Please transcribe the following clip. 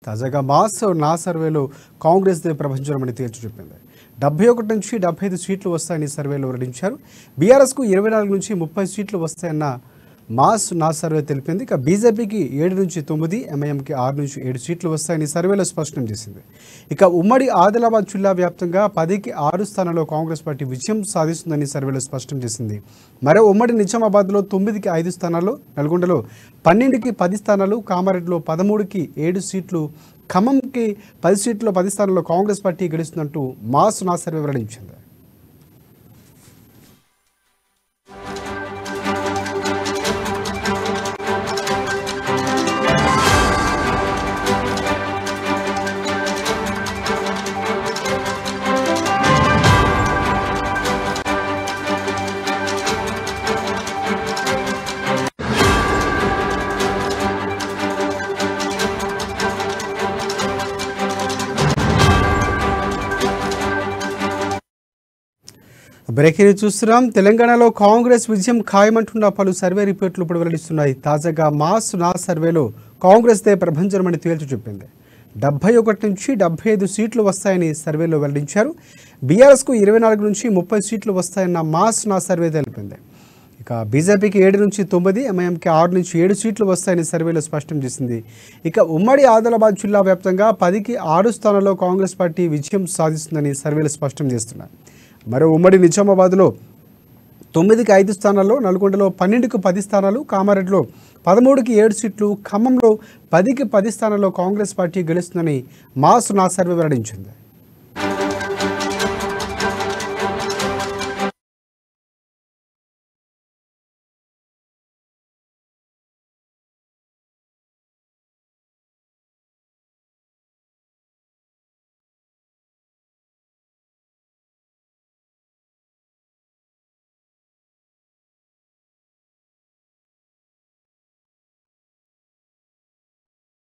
తాజాగా మాస్ నా సర్వేలో కాంగ్రెస్ ప్రపంచమని తేల్చి చెప్పింది. 71 నుంచి 75 సీట్లు వస్తాయని సర్వేలో వెల్లడించారు. బీఆర్ఎస్కు 24 నుంచి 30 సీట్లు వస్తాయన్న మాస్ నా సర్వే తెలిపింది. ఇక బీజేపీకి 7 నుంచి 9, ఎంఐఎంకి 6 నుంచి 7 సీట్లు వస్తాయని సర్వేలో స్పష్టం చేసింది. ఇక ఉమ్మడి ఆదిలాబాద్ జిల్లా వ్యాప్తంగా 10కి 6 స్థానాల్లో కాంగ్రెస్ పార్టీ విజయం సాధిస్తుందని సర్వేలో స్పష్టం చేసింది. మరో ఉమ్మడి నిజామాబాద్లో 9కి 5 స్థానాలు, నల్గొండలో 12కి 10 స్థానాలు, కామారెడ్డిలో 13కి 7 సీట్లు, ఖమ్మంకి 10 సీట్లు 10 స్థానాల్లో కాంగ్రెస్ పార్టీ గెలుస్తున్నట్టు మాస్ నా సర్వే వెల్లడించింది. బ్రేకింగ్ న్యూస్ చూస్తున్నాం. తెలంగాణలో కాంగ్రెస్ విజయం ఖాయమంటున్న పలు సర్వే రిపోర్ట్లు ఇప్పుడు వెల్లడిస్తున్నాయి. తాజాగా మాస్ నా సర్వేలో కాంగ్రెస్ ప్రభంజనమని తేల్చి చెప్పింది. 71 నుంచి 75 సీట్లు వస్తాయని సర్వేలో వెల్లడించారు. బీఆర్ఎస్కు 24 నుంచి 30 సీట్లు వస్తాయన్న మాస్ నా సర్వే తెలిపింది. ఇక బీజేపీకి 7 నుంచి 9, ఎంఐఎంకి 6 నుంచి 7 సీట్లు వస్తాయని సర్వేలో స్పష్టం చేసింది. ఇక ఉమ్మడి ఆదిలాబాద్ జిల్లా వ్యాప్తంగా 10కి 6 స్థానాల్లో కాంగ్రెస్ పార్టీ విజయం సాధిస్తుందని సర్వేలు స్పష్టం చేస్తున్నాయి. మరో ఉమ్మడి నిజామాబాద్లో 9కి 5 స్థానాల్లో, నల్గొండలో 12కి 10 స్థానాలు, కామారెడ్డిలో 13కి 7 సీట్లు, ఖమ్మంలో 10కి 10 స్థానాల్లో కాంగ్రెస్ పార్టీ గెలుస్తుందని మాస్ నా సర్వే వెల్లడించింది.